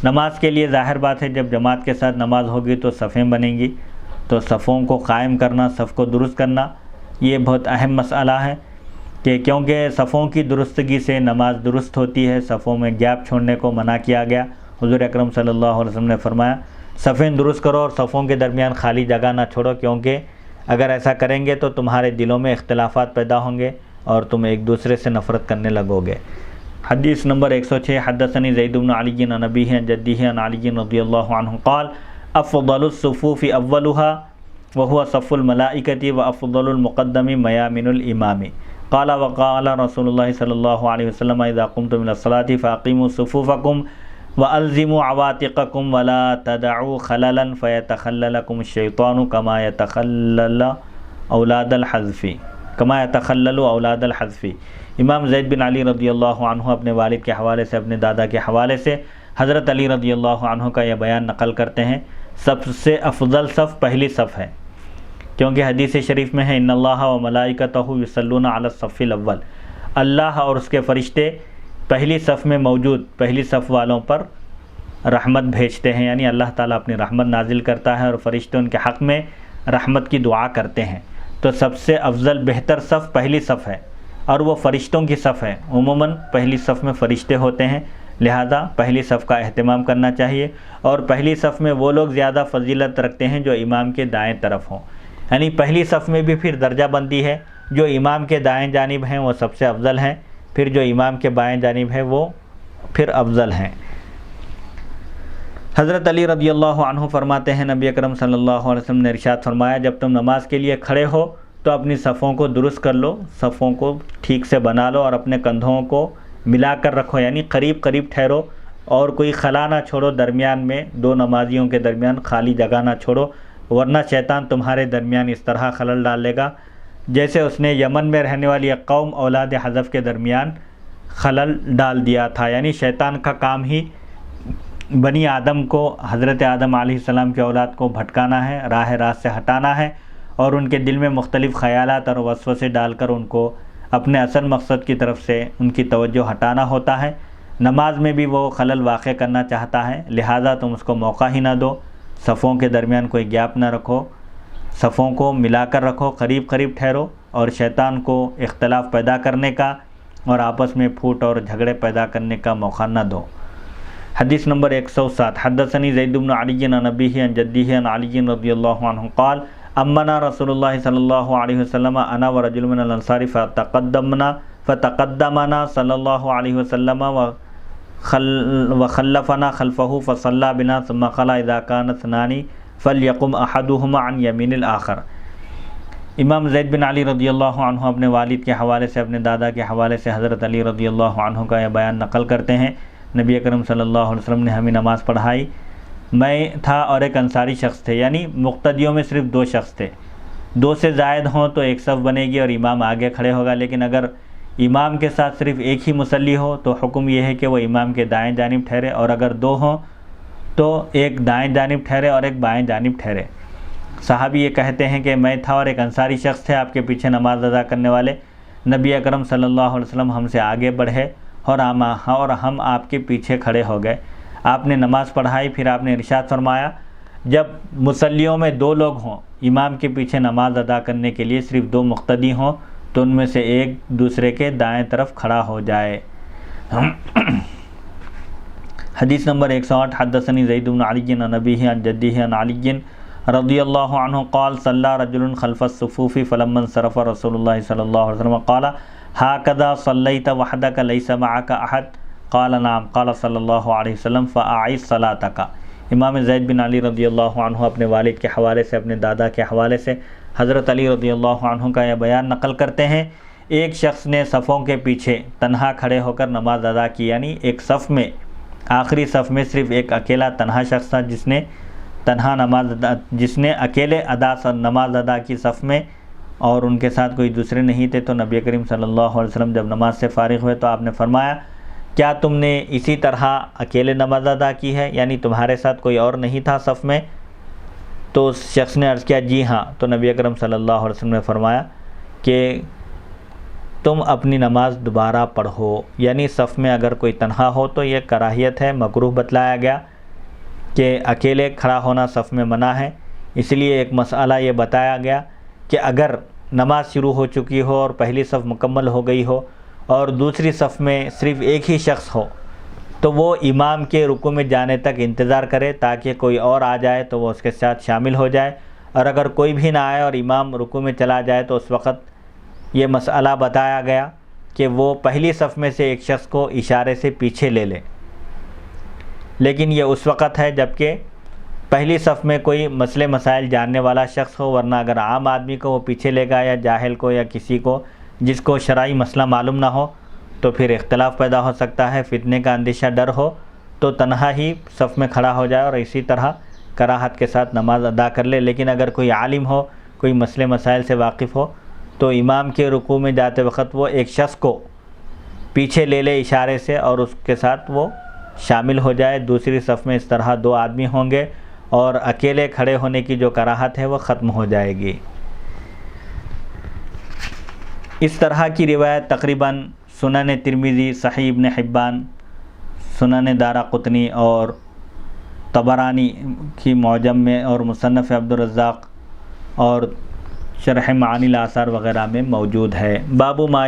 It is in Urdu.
نماز کے لیے ظاہر بات ہے جب جماعت کے ساتھ نماز ہوگی تو صفیں بنیں گی، تو صفوں کو قائم کرنا، صف کو درست کرنا یہ بہت اہم مسئلہ ہے کہ کیونکہ صفوں کی درستگی سے نماز درست ہوتی ہے، صفوں میں گیپ چھوڑنے کو منع کیا گیا۔ حضور اکرم صلی اللہ علیہ وسلم نے فرمایا صفیں درست کرو اور صفوں کے درمیان خالی جگہ نہ چھوڑو، کیونکہ اگر ایسا کریں گے تو تمہارے دلوں میں اختلافات پیدا ہوں گے اور تم ایک دوسرے سے نفرت کرنے لگو گے۔ حدیث نمبر 106 حدثنی زید بن علی عن ابیہ عن جدہ عن علی رضی اللہ عنہ قال افضل الصفوف اولها وهو صف الملائکۃ وافضل المقدم میامن الامام قال وقال رسول اللہ صلی اللہ علیہ وسلم اذا قمتم الى الصلاة فاقیموا صفوفکم والزموا عواتقکم ولا تدعوا خللا فیتخللکم الشیطان کما یتخلل اولاد الحذف۔ امام زید بن علی رضی اللہ عنہ اپنے والد کے حوالے سے، اپنے دادا کے حوالے سے حضرت علی رضی اللہ عنہ کا یہ بیان نقل کرتے ہیں، سب سے افضل صف پہلی صف ہے، کیونکہ حدیث شریف میں ہے ان اللہ و ملائکتہ یصلون علی الصف الاول، اللہ اور اس کے فرشتے پہلی صف میں موجود پہلی صف والوں پر رحمت بھیجتے ہیں، یعنی اللہ تعالیٰ اپنی رحمت نازل کرتا ہے اور فرشتے ان کے حق میں رحمت کی دعا کرتے ہیں۔ تو سب سے افضل بہتر صف پہلی صف ہے اور وہ فرشتوں کی صف ہے، عموماً پہلی صف میں فرشتے ہوتے ہیں، لہذا پہلی صف کا اہتمام کرنا چاہیے، اور پہلی صف میں وہ لوگ زیادہ فضیلت رکھتے ہیں جو امام کے دائیں طرف ہوں، یعنی پہلی صف میں بھی پھر درجہ بندی ہے، جو امام کے دائیں جانب ہیں وہ سب سے افضل ہیں، پھر جو امام کے بائیں جانب ہے وہ پھر افضل ہیں۔ حضرت علی رضی اللہ عنہ فرماتے ہیں نبی اکرم صلی اللہ علیہ وسلم نے ارشاد فرمایا جب تم نماز کے لیے کھڑے ہو تو اپنی صفوں کو درست کر لو، صفوں کو ٹھیک سے بنا لو اور اپنے کندھوں کو ملا کر رکھو، یعنی قریب قریب ٹھہرو اور کوئی خلا نہ چھوڑو، درمیان میں دو نمازیوں کے درمیان خالی جگہ نہ چھوڑو، ورنہ شیطان تمہارے درمیان اس طرح خلل ڈالے گا جیسے اس نے یمن میں رہنے والی ایک قوم اولاد حذف کے درمیان خلل ڈال دیا تھا، یعنی شیطان کا کام ہی بنی آدم کو، حضرت آدم علیہ السلام کی اولاد کو بھٹکانا ہے، راہ راست سے ہٹانا ہے اور ان کے دل میں مختلف خیالات اور وسوسے ڈال کر ان کو اپنے اصل مقصد کی طرف سے ان کی توجہ ہٹانا ہوتا ہے۔ نماز میں بھی وہ خلل واقع کرنا چاہتا ہے، لہٰذا تم اس کو موقع ہی نہ دو، صفوں کے درمیان کوئی گیپ نہ رکھو، صفوں کو ملا کر رکھو، قریب قریب ٹھہرو اور شیطان کو اختلاف پیدا کرنے کا اور آپس میں پھوٹ اور جھگڑے پیدا کرنے کا موقع نہ دو۔ حدیث نمبر 107 حدثنی زید بن علی عن ابیہ عن جدہ عن علی رضی اللہ عنہ قال امنا رسول اللہ صلی اللہ علیہ وسلم انا ورجل من الانصار فتقدمنا صلی اللہ علیہ وسلم وخلفنا خلفه فصلى بنا ثم قال اذا كان اثنان فليقم احدهما عن يمين الاخر۔ امام زید بن علی رضی اللہ عنہ اپنے والد کے حوالے سے، اپنے دادا کے حوالے سے حضرت علی رضی اللہ عنہ کا یہ بیان نقل کرتے ہیں، نبی اکرم صلی اللہ علیہ وسلم نے ہمیں نماز پڑھائی، میں تھا اور ایک انصاری شخص تھے، یعنی مقتدیوں میں صرف دو شخص تھے، دو سے زائد ہوں تو ایک صف بنے گی اور امام آگے کھڑے ہوگا، لیکن اگر امام کے ساتھ صرف ایک ہی مصلی ہو تو حکم یہ ہے کہ وہ امام کے دائیں جانب ٹھہرے، اور اگر دو ہوں تو ایک دائیں جانب ٹھہرے اور ایک بائیں جانب ٹھہرے۔ صحابی یہ کہتے ہیں کہ میں تھا اور ایک انصاری شخص تھے آپ کے پیچھے نماز ادا کرنے والے، نبی اکرم صلی اللہ علیہ وسلم ہم سے آگے بڑھے اور ہم آپ کے پیچھے کھڑے ہو گئے، آپ نے نماز پڑھائی، پھر آپ نے ارشاد فرمایا جب مصلیوں میں دو لوگ ہوں، امام کے پیچھے نماز ادا کرنے کے لیے صرف دو مقتدی ہوں تو ان میں سے ایک دوسرے کے دائیں طرف کھڑا ہو جائے۔ حدیث نمبر 108 حدثنی زید بن علی عن ابیہ عن جدہ عن علی رضی اللہ عنہ قال صلی رجل خلف الصفوف فلما انصرف رسول اللہ صلی اللہ علیہ وسلم قال هكذا صلیت وحدک لیس معک احد قال نعم قال صلی اللہ علیہ وسلم فاعد صلاتک۔ امام زید بن علی رضی اللہ عنہ اپنے والد کے حوالے سے، اپنے دادا کے حوالے سے حضرت علی رضی اللہ عنہ کا یہ بیان نقل کرتے ہیں، ایک شخص نے صفوں کے پیچھے تنہا کھڑے ہو کر نماز ادا کی، یعنی ایک صف میں آخری صف میں صرف ایک اکیلا تنہا شخص تھا جس نے اکیلے نماز ادا کی صف میں، اور ان کے ساتھ کوئی دوسرے نہیں تھے، تو نبی کریم صلی اللہ علیہ وسلم جب نماز سے فارغ ہوئے تو آپ نے فرمایا کیا تم نے اسی طرح اکیلے نماز ادا کی ہے، یعنی تمہارے ساتھ کوئی اور نہیں تھا صف میں؟ تو اس شخص نے عرض کیا جی ہاں، تو نبی اکرم صلی اللہ علیہ وسلم نے فرمایا کہ تم اپنی نماز دوبارہ پڑھو، یعنی صف میں اگر کوئی تنہا ہو تو یہ کراہیت ہے، مکروہ بتلایا گیا، کہ اکیلے کھڑا ہونا صف میں منع ہے، اس لیے ایک مسئلہ یہ بتایا گیا کہ اگر نماز شروع ہو چکی ہو اور پہلی صف مکمل ہو گئی ہو اور دوسری صف میں صرف ایک ہی شخص ہو تو وہ امام کے رکوع میں جانے تک انتظار کرے تاکہ کوئی اور آ جائے تو وہ اس کے ساتھ شامل ہو جائے، اور اگر کوئی بھی نہ آئے اور امام رکوع میں چلا جائے تو اس وقت یہ مسئلہ بتایا گیا کہ وہ پہلی صف میں سے ایک شخص کو اشارے سے پیچھے لے لے، لیکن یہ اس وقت ہے جبکہ پہلی صف میں کوئی مسئلے مسائل جاننے والا شخص ہو، ورنہ اگر عام آدمی کو وہ پیچھے لے گا یا جاہل کو یا کسی کو جس کو شرعی مسئلہ معلوم نہ ہو تو پھر اختلاف پیدا ہو سکتا ہے، فتنے کا اندیشہ ڈر ہو تو تنہا ہی صف میں کھڑا ہو جائے اور اسی طرح کراہت کے ساتھ نماز ادا کر لے۔ لیکن اگر کوئی عالم ہو، کوئی مسئلے مسائل سے واقف ہو تو امام کے رکوع میں جاتے وقت وہ ایک شخص کو پیچھے لے لے اشارے سے اور اس کے ساتھ وہ شامل ہو جائے، دوسری صف میں اس طرح دو آدمی ہوں گے اور اکیلے کھڑے ہونے کی جو کراہت ہے وہ ختم ہو جائے گی۔ اس طرح کی روایت تقریباً سنن ترمذی، صحیح ابن حبان، سنن دارقطنی اور طبرانی کی معجم میں اور مصنف عبدالرزاق اور شرح معانی الآثار وغیرہ میں موجود ہے۔ باب ما